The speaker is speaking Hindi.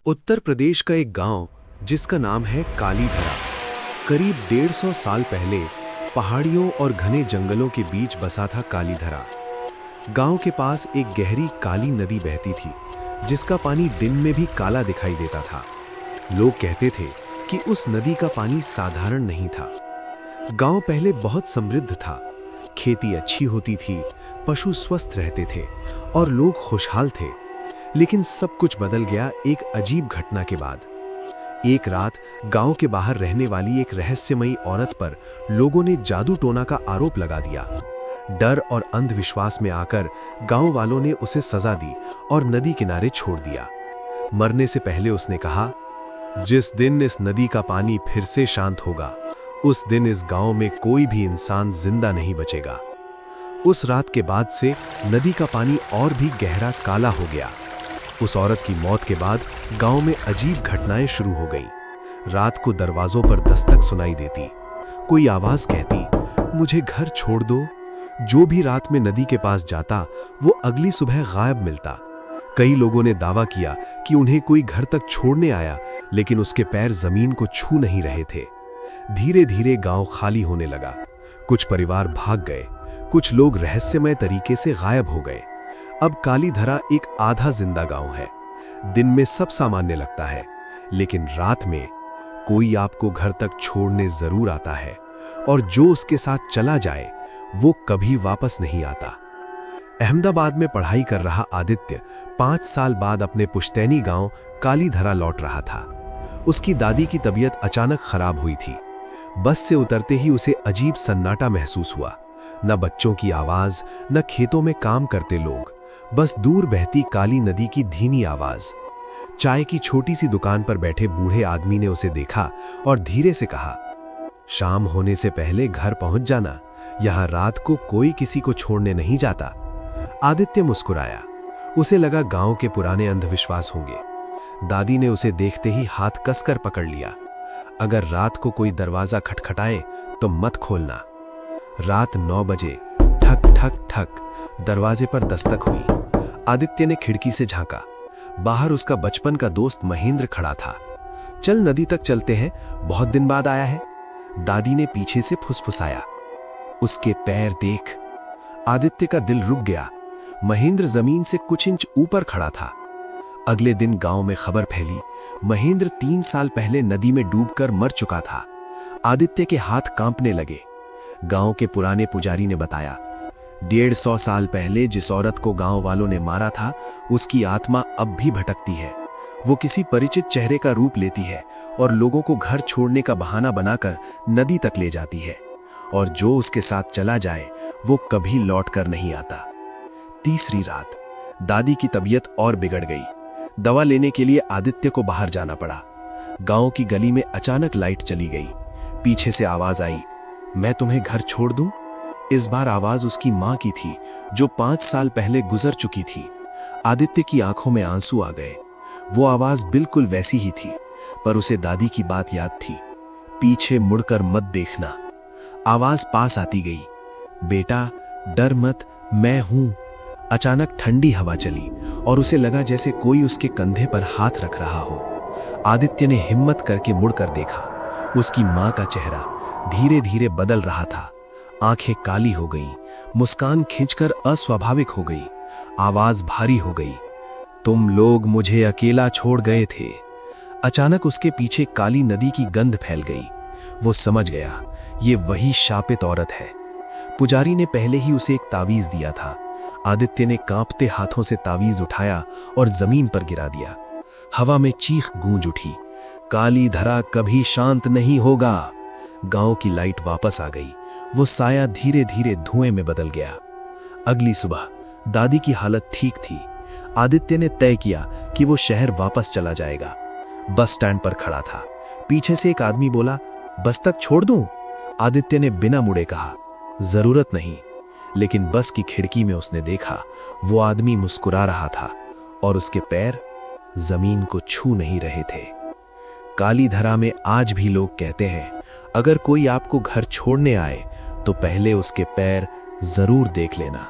उत्तर प्रदेश का एक गांव जिसका नाम है कालीधरा, करीब 150 साल पहले पहाड़ियों और घने जंगलों के बीच बसा था कालीधरा। गांव के पास एक गहरी काली नदी बहती थी जिसका पानी दिन में भी काला दिखाई देता था। लोग कहते थे कि उस नदी का पानी साधारण नहीं था। गांव पहले बहुत समृद्ध था, खेती अच्छी होती थी, पशु स्वस्थ रहते थे और लोग खुशहाल थे। लेकिन सब कुछ बदल गया एक अजीब घटना के बाद। एक रात गांव के बाहर रहने वाली एक रहस्यमयी औरत पर लोगों ने जादू टोना का आरोप लगा दिया। डर और अंधविश्वास में आकर गांव वालों ने उसे सजा दी और नदी किनारे छोड़ दिया। मरने से पहले उसने कहा, जिस दिन इस नदी का पानी फिर से शांत होगा, उस दिन इस गांव में कोई भी इंसान जिंदा नहीं बचेगा। उस रात के बाद से नदी का पानी और भी गहरा काला हो गया। उस औरत की मौत के बाद गांव में अजीब घटनाएं शुरू हो गईं। रात को दरवाजों पर दस्तक सुनाई देती, कोई आवाज कहती, मुझे घर छोड़ दो। जो भी रात में नदी के पास जाता वो अगली सुबह गायब मिलता। कई लोगों ने दावा किया कि उन्हें कोई घर तक छोड़ने आया, लेकिन उसके पैर जमीन को छू नहीं रहे थे। धीरे धीरे गांव खाली होने लगा। कुछ परिवार भाग गए, कुछ लोग रहस्यमय तरीके से गायब हो गए। अब कालीधरा एक आधा जिंदा गांव है। दिन में सब सामान्य लगता है, लेकिन रात में कोई आपको घर तक छोड़ने जरूर आता है, और जो उसके साथ चला जाए वो कभी वापस नहीं आता। अहमदाबाद में पढ़ाई कर रहा आदित्य 5 साल बाद अपने पुश्तैनी गांव कालीधरा लौट रहा था। उसकी दादी की तबीयत अचानक खराब हुई थी। बस से उतरते ही उसे अजीब सन्नाटा महसूस हुआ। न बच्चों की आवाज, न खेतों में काम करते लोग, बस दूर बहती काली नदी की धीमी आवाज। चाय की छोटी सी दुकान पर बैठे बूढ़े आदमी ने उसे देखा और धीरे से कहा, शाम होने से पहले घर पहुंच जाना, यहां रात को कोई किसी को छोड़ने नहीं जाता। आदित्य मुस्कुराया। उसे लगा गांव के पुराने अंधविश्वास होंगे। दादी ने उसे देखते ही हाथ कसकर पकड़ लिया, अगर रात को कोई दरवाजा खटखटाए तो मत खोलना। रात 9 बजे ठक ठक ठक दरवाजे पर दस्तक हुई। आदित्य ने खिड़की से झांका। बाहर उसका बचपन का दोस्त महेंद्र खड़ा था। चल नदी तक चलते हैं, बहुत दिन बाद आया है, दादी ने पीछे से फुसफुसाया। उसके पैर देख। आदित्य का दिल रुक गया। महेंद्र जमीन से कुछ इंच ऊपर खड़ा था। अगले दिन गांव में खबर फैली, महेंद्र 3 साल पहले नदी में डूबकर मर चुका था। आदित्य के हाथ कांपने लगे। गांव के पुराने पुजारी ने बताया, 150 साल पहले जिस औरत को गांव वालों ने मारा था, उसकी आत्मा अब भी भटकती है। वो किसी परिचित चेहरे का रूप लेती है और लोगों को घर छोड़ने का बहाना बनाकर नदी तक ले जाती है, और जो उसके साथ चला जाए वो कभी लौट कर नहीं आता। तीसरी रात दादी की तबीयत और बिगड़ गई। दवा लेने के लिए आदित्य को बाहर जाना पड़ा। गांव की गली में अचानक लाइट चली गई। पीछे से आवाज आई, मैं तुम्हें घर छोड़ दूं? इस बार आवाज उसकी मां की थी, जो 5 साल पहले गुजर चुकी थी। आदित्य की आंखों में आंसू आ गए। वो आवाज बिल्कुल वैसी ही थी, पर उसे दादी की बात याद थी, पीछे मुड़कर मत देखना। आवाज पास आती गई, बेटा डर मत, मैं हूं। अचानक ठंडी हवा चली और उसे लगा जैसे कोई उसके कंधे पर हाथ रख रहा हो। आदित्य ने हिम्मत करके मुड़कर देखा। उसकी मां का चेहरा धीरे धीरे बदल रहा था। आंखें काली हो गईं, मुस्कान खिंचकर अस्वाभाविक हो गई, आवाज भारी हो गई, तुम लोग मुझे अकेला छोड़ गए थे। अचानक उसके पीछे काली नदी की गंध फैल गई। वो समझ गया, ये वही शापित औरत है। पुजारी ने पहले ही उसे एक तावीज दिया था। आदित्य ने कांपते हाथों से तावीज उठाया और जमीन पर गिरा दिया। हवा में चीख गूंज उठी, कालीधरा कभी शांत नहीं होगा। गांव की लाइट वापस आ गई। वो साया धीरे धीरे धुएं में बदल गया। अगली सुबह दादी की हालत ठीक थी। आदित्य ने तय किया कि वो शहर वापस चला जाएगा। बस स्टैंड पर खड़ा था। पीछे से एक आदमी बोला, बस तक छोड़ दूं? आदित्य ने बिना मुड़े कहा, जरूरत नहीं। लेकिन बस की खिड़की में उसने देखा, वो आदमी मुस्कुरा रहा था और उसके पैर जमीन को छू नहीं रहे थे। कालीधरा में आज भी लोग कहते हैं, अगर कोई आपको घर छोड़ने आए तो पहले उसके पैर जरूर देख लेना।